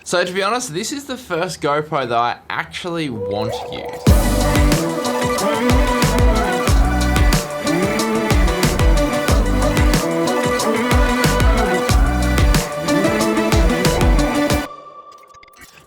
So to be honest, this is the first GoPro that I actually want to use.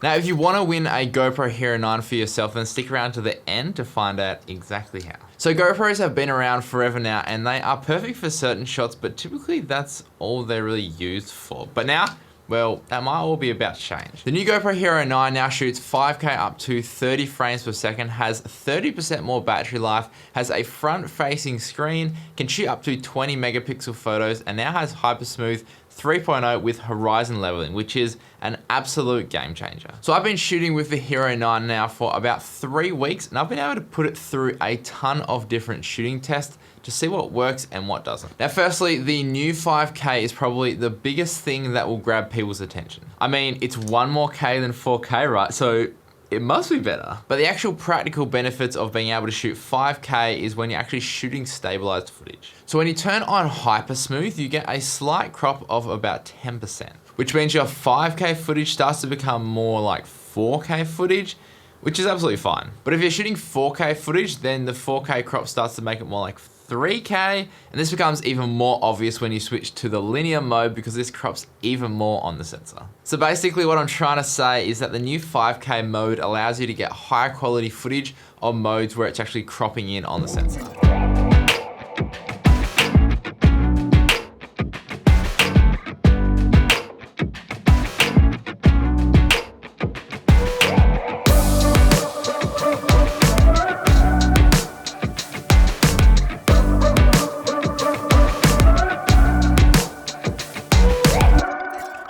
Now, if you want to win a GoPro Hero 9 for yourself, then stick around to the end to find out exactly how. So GoPros have been around forever now, and they are perfect for certain shots, but typically that's all they're really used for. But now, well, that might all be about to change. The new GoPro Hero 9 now shoots 5K up to 30 frames per second, has 30% more battery life, has a front-facing screen, can shoot up to 20 megapixel photos, and now has Hypersmooth 3.0 with horizon leveling, which is an absolute game changer. So I've been shooting with the Hero 9 now for about 3 weeks, and I've been able to put it through a ton of different shooting tests to see what works and what doesn't. Now, firstly, the new 5K is probably the biggest thing that will grab people's attention. I mean, it's 1 more K than 4K, right? So it must be better. But the actual practical benefits of being able to shoot 5K is when you're actually shooting stabilized footage. So when you turn on Hypersmooth, you get a slight crop of about 10%, which means your 5K footage starts to become more like 4K footage, which is absolutely fine. But if you're shooting 4K footage, then the 4K crop starts to make it more like 3K, and this becomes even more obvious when you switch to the linear mode because this crops even more on the sensor. So basically what I'm trying to say is that the new 5K mode allows you to get higher quality footage on modes where it's actually cropping in on the sensor.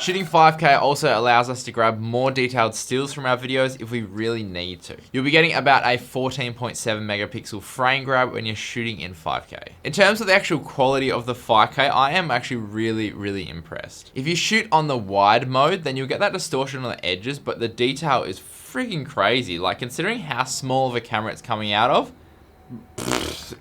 Shooting 5K also allows us to grab more detailed stills from our videos if we really need to. You'll be getting about a 14.7 megapixel frame grab when you're shooting in 5K. In terms of the actual quality of the 5K, I am actually really impressed. If you shoot on the wide mode, then you'll get that distortion on the edges, but the detail is freaking crazy. Like, considering how small of a camera it's coming out of,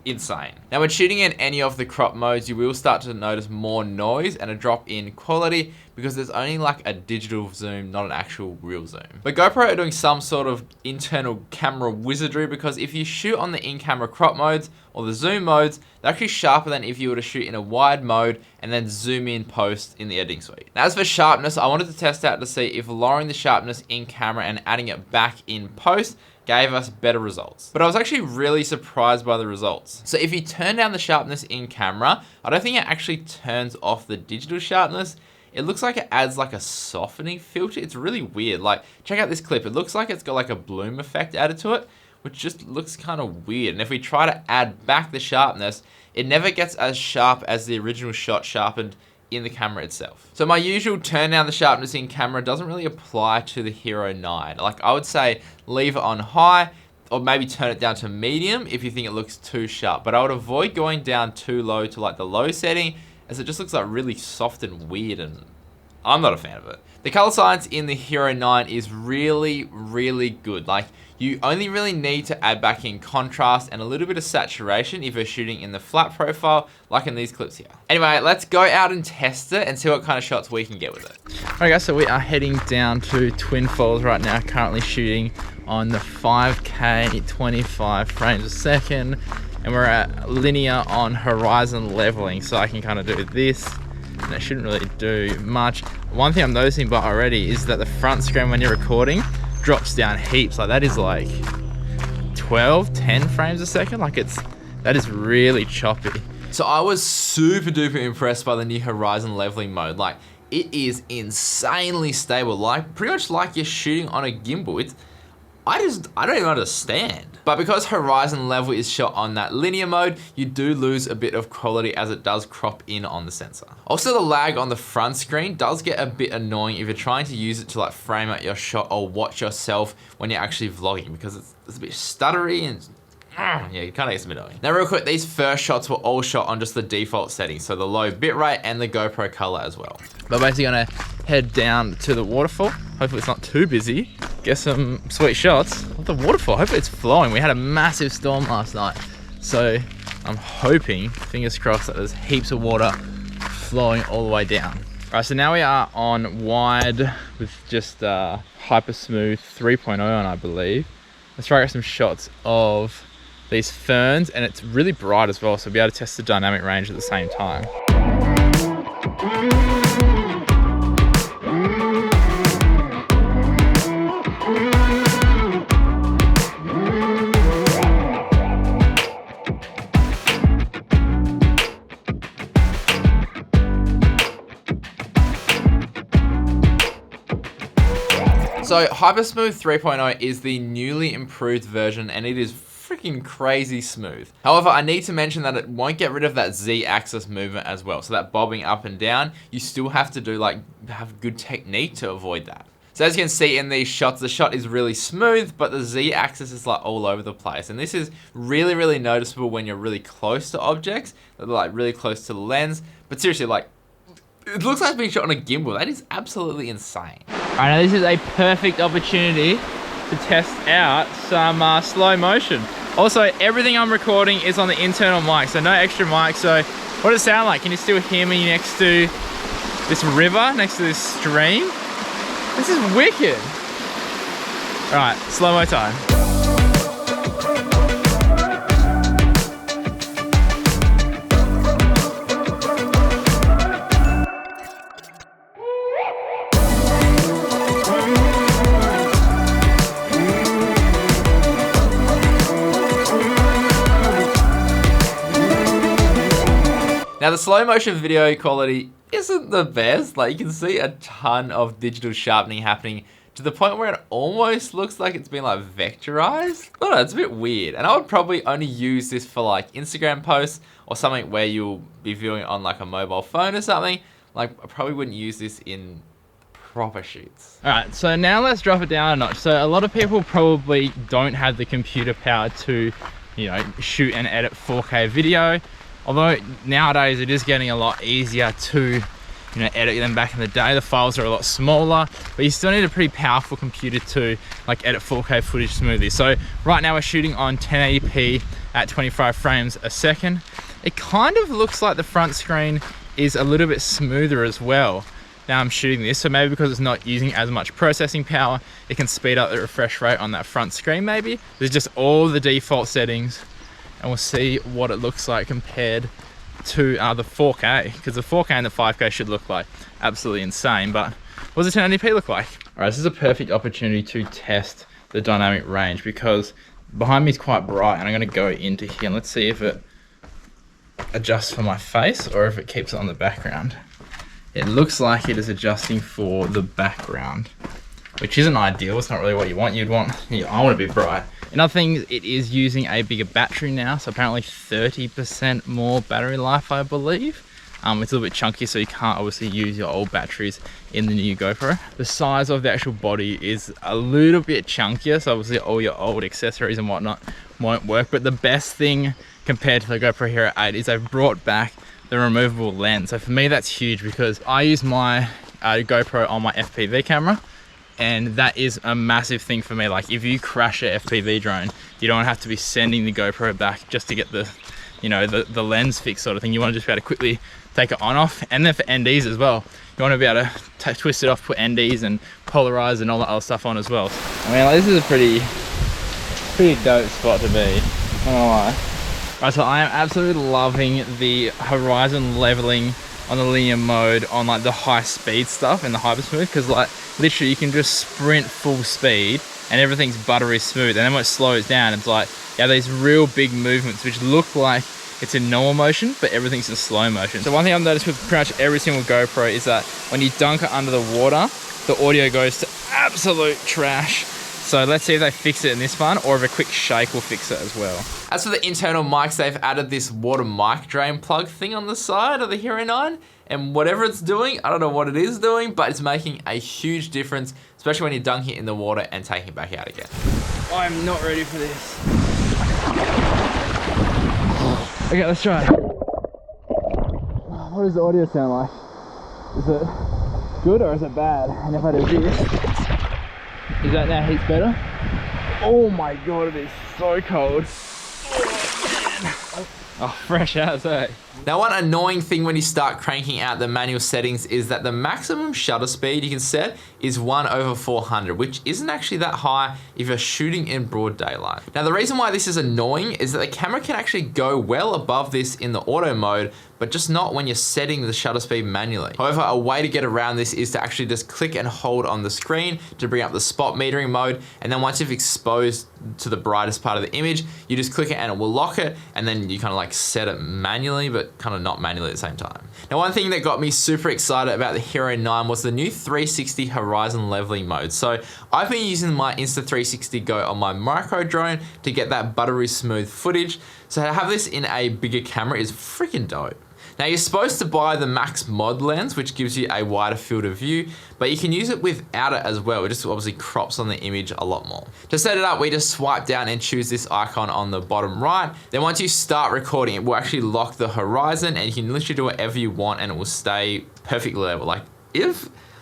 insane. Now when shooting in any of the crop modes, you will start to notice more noise and a drop in quality because there's only like a digital zoom, not an actual real zoom. But GoPro are doing some sort of internal camera wizardry because if you shoot on the in-camera crop modes or the zoom modes, they're actually sharper than if you were to shoot in a wide mode and then zoom in post in the editing suite. Now, as for sharpness, I wanted to test out to see if lowering the sharpness in camera and adding it back in post gave us better results. But I was actually really surprised by the results. So if you turn down the sharpness in camera, I don't think it actually turns off the digital sharpness. It looks like it adds like a softening filter. It's really weird. Like, check out this clip. It looks like it's got like a bloom effect added to it, which just looks kind of weird. And if we try to add back the sharpness, it never gets as sharp as the original shot sharpened in the camera itself. So my usual turn down the sharpness in camera doesn't really apply to the Hero 9. Like, I would say leave it on high or maybe turn it down to medium if you think it looks too sharp. But I would avoid going down too low to like the low setting, as it just looks like really soft and weird, and I'm not a fan of it. The color science in the Hero 9 is really good. Like, you only really need to add back in contrast and a little bit of saturation if you're shooting in the flat profile, like in these clips here. Anyway, let's go out and test it and see what kind of shots we can get with it. Alright guys, so we are heading down to Twin Falls right now, currently shooting on the 5K 25 frames a second, and we're at linear on horizon leveling, so I can kind of do this, and it shouldn't really do much. One thing I'm noticing but already is that the front screen when you're recording drops down heaps. Like, that is like 10 frames a second. Like, that is really choppy. So I was super duper impressed by the new horizon leveling mode. Like, it is insanely stable, like pretty much like you're shooting on a gimbal. I don't even understand. But because horizon level is shot on that linear mode, you do lose a bit of quality as it does crop in on the sensor. Also, the lag on the front screen does get a bit annoying if you're trying to use it to like frame out your shot or watch yourself when you're actually vlogging, because it's a bit stuttery and yeah, it kind of gets a bit annoying. Now real quick, these first shots were all shot on just the default settings, so the low bitrate and the GoPro color as well. But basically gonna head down to the waterfall. Hopefully it's not too busy. Get some sweet shots of the waterfall. Hopefully it's flowing. We had a massive storm last night, so I'm hoping, fingers crossed, that there's heaps of water flowing all the way down. Alright, so now we are on wide with just Hypersmooth 3.0 on, I believe. Let's try to get some shots of these ferns, and it's really bright as well, so we'll be able to test the dynamic range at the same time. So Hypersmooth 3.0 is the newly improved version, and it is freaking crazy smooth. However, I need to mention that it won't get rid of that Z-axis movement as well. So that bobbing up and down, you still have to do have good technique to avoid that. So as you can see in these shots, the shot is really smooth, but the Z-axis is all over the place. And this is really, really noticeable when you're really close to objects, really close to the lens. But seriously, it looks like it's being shot on a gimbal. That is absolutely insane. Alright, now this is a perfect opportunity to test out some slow motion. Also, everything I'm recording is on the internal mic, so no extra mic. So what does it sound like? Can you still hear me next to this river, next to this stream? This is wicked. Alright, slow-mo time. Now the slow motion video quality isn't the best. You can see a ton of digital sharpening happening to the point where it almost looks like it's been vectorized. I don't know, it's a bit weird. And I would probably only use this for Instagram posts or something where you'll be viewing it on a mobile phone or something. I probably wouldn't use this in proper shoots. All right, so now let's drop it down a notch. So a lot of people probably don't have the computer power to, shoot and edit 4K video. Although nowadays it is getting a lot easier to, edit them. Back in the day, the files are a lot smaller, but you still need a pretty powerful computer to edit 4K footage smoothly. So right now we're shooting on 1080p at 25 frames a second. It kind of looks like the front screen is a little bit smoother as well. Now I'm shooting this, so maybe because it's not using as much processing power, it can speed up the refresh rate on that front screen maybe. There's just all the default settings, and we'll see what it looks like compared to the 4K, because the 4K and the 5K should look absolutely insane. But what does the 1080p look like? All right, this is a perfect opportunity to test the dynamic range, because behind me is quite bright, and I'm going to go into here and let's see if it adjusts for my face or if it keeps it on the background. It looks like it is adjusting for the background, which isn't ideal. It's not really what you want. I want it to be bright. Another thing, it is using a bigger battery now, so apparently 30% more battery life, I believe. It's a little bit chunky, so you can't obviously use your old batteries in the new GoPro. The size of the actual body is a little bit chunkier, so obviously all your old accessories and whatnot won't work. But the best thing compared to the GoPro Hero 8 is they've brought back the removable lens. So for me, that's huge, because I use my GoPro on my FPV camera, and that is a massive thing for me. If you crash a FPV drone, you don't have to be sending the GoPro back just to get the the lens fixed sort of thing. You want to just be able to quickly take it on off. And then for NDs as well, you want to be able to twist it off, put NDs and polarize and all that other stuff on as well. This is a pretty dope spot to be, not gonna lie. Right, so I am absolutely loving the horizon leveling on the linear mode on the high speed stuff and the Hypersmooth, because literally you can just sprint full speed and everything's buttery smooth, and then when it slows down, it's these real big movements which look like it's in normal motion, but everything's in slow motion. So one thing I've noticed with pretty much every single GoPro is that when you dunk it under the water, the audio goes to absolute trash. So let's see if they fix it in this one, or if a quick shake will fix it as well. As for the internal mics, they've added this water mic drain plug thing on the side of the Hero 9, and whatever it's doing, I don't know what it is doing, but it's making a huge difference, especially when you dunk it in the water and taking it back out again. I'm not ready for this. Okay, let's try. What does the audio sound like? Is it good or is it bad? And if I do this, is that now heats better? Oh my god, it is so cold. Oh man. Oh, fresh as, eh? Now, one annoying thing when you start cranking out the manual settings is that the maximum shutter speed you can set is 1/400, which isn't actually that high if you're shooting in broad daylight. Now, the reason why this is annoying is that the camera can actually go well above this in the auto mode, but just not when you're setting the shutter speed manually. However, a way to get around this is to actually just click and hold on the screen to bring up the spot metering mode, and then once you've exposed to the brightest part of the image, you just click it and it will lock it, and then you kind of like set it manually, but kind of not manually at the same time. Now, one thing that got me super excited about the Hero 9 was the new 360 horizon leveling mode. So I've been using my Insta360 Go on my micro drone to get that buttery smooth footage. So to have this in a bigger camera is freaking dope. Now, you're supposed to buy the max mod lens, which gives you a wider field of view, but you can use it without it as well. It just obviously crops on the image a lot more. To set it up, we just swipe down and choose this icon on the bottom right. Then once you start recording, it will actually lock the horizon, and you can literally do whatever you want and it will stay perfectly level. Like,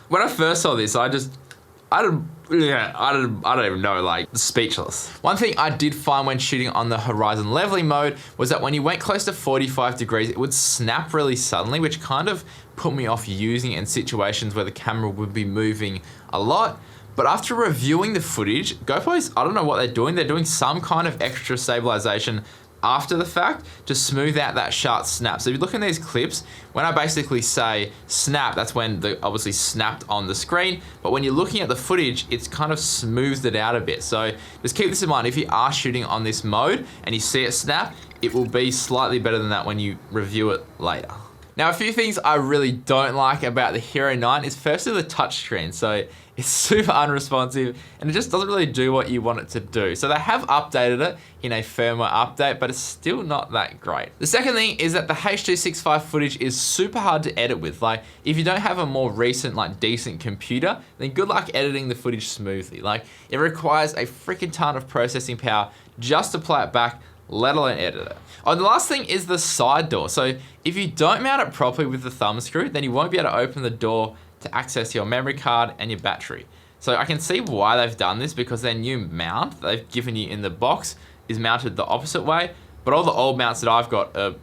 when I first saw this, I don't even know, like, speechless. One thing I did find when shooting on the horizon leveling mode was that when you went close to 45 degrees, it would snap really suddenly, which kind of put me off using it in situations where the camera would be moving a lot. But after reviewing the footage, GoPro's, I don't know what they're doing some kind of extra stabilization after the fact to smooth out that sharp snap. So if you look in these clips, when I basically say snap, that's when the obviously snapped on the screen, but when you're looking at the footage, it's kind of smoothed it out a bit. So just keep this in mind. If you are shooting on this mode and you see it snap, it will be slightly better than that when you review it later. Now, a few things I really don't like about the Hero 9 is firstly the touchscreen. So it's super unresponsive and it just doesn't really do what you want it to do. So they have updated it in a firmware update, but it's still not that great. The second thing is that the H.265 footage is super hard to edit with. Like, if you don't have a more recent, like, decent computer, then good luck editing the footage smoothly. Like, it requires a freaking ton of processing power just to play it back, let alone edit it. Oh, the last thing is the side door. So if you don't mount it properly with the thumb screw, then you won't be able to open the door to access your memory card and your battery. So I can see why they've done this, because their new mount they've given you in the box is mounted the opposite way, but all the old mounts that I've got are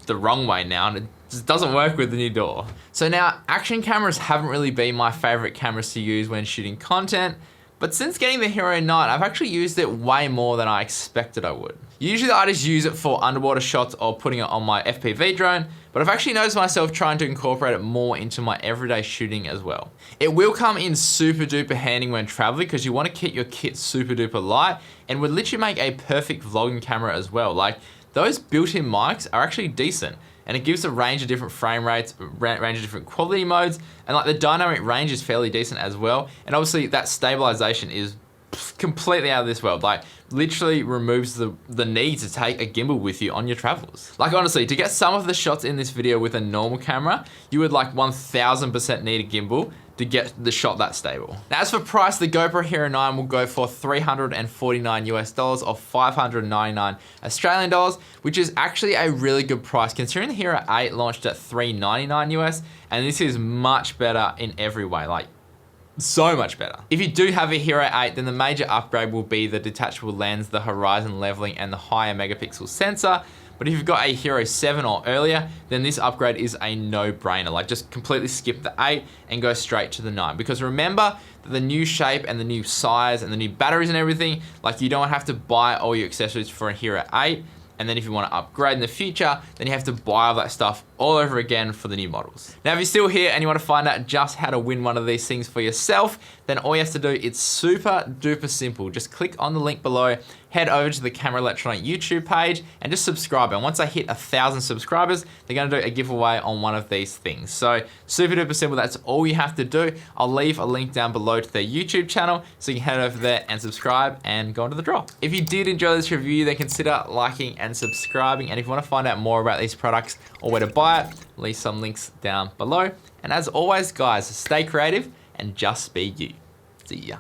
the wrong way now, and it just doesn't work with the new door. So now, action cameras haven't really been my favorite cameras to use when shooting content, but since getting the Hero 9, I've actually used it way more than I expected I would. Usually I just use it for underwater shots or putting it on my FPV drone, but I've actually noticed myself trying to incorporate it more into my everyday shooting as well. It will come in super duper handy when traveling, because you want to keep your kit super duper light, and would literally make a perfect vlogging camera as well. Like, those built-in mics are actually decent, and it gives a range of different frame rates, range of different quality modes, and like the dynamic range is fairly decent as well. And obviously that stabilization is completely out of this world. Like, literally removes the need to take a gimbal with you on your travels. Like, honestly, to get some of the shots in this video with a normal camera, you would like 1000% need a gimbal to get the shot that stable. Now, as for price, the GoPro Hero 9 will go for $349 US or 599 Australian dollars, which is actually a really good price considering the Hero 8 launched at $399 US, and this is much better in every way. Like, so much better. If you do have a Hero 8, then the major upgrade will be the detachable lens, the horizon leveling, and the higher megapixel sensor. But if you've got a Hero 7 or earlier, then this upgrade is a no-brainer. Like, just completely skip the 8 and go straight to the 9. Because remember that the new shape and the new size and the new batteries and everything, like, you don't have to buy all your accessories for a Hero 8. And then if you want to upgrade in the future, then you have to buy all that stuff all over again for the new models. Now, if you're still here and you want to find out just how to win one of these things for yourself, then all you have to do, it's super duper simple. Just click on the link below, head over to the Camera Electronic YouTube page, and just subscribe. And once I hit 1,000 subscribers, they're going to do a giveaway on one of these things. So super duper simple. That's all you have to do. I'll leave a link down below to their YouTube channel, so you can head over there and subscribe and go into the draw. If you did enjoy this review, then consider liking and subscribing. And if you want to find out more about these products or where to buy it, leave some links down below. And as always, guys, stay creative and just be you. See ya.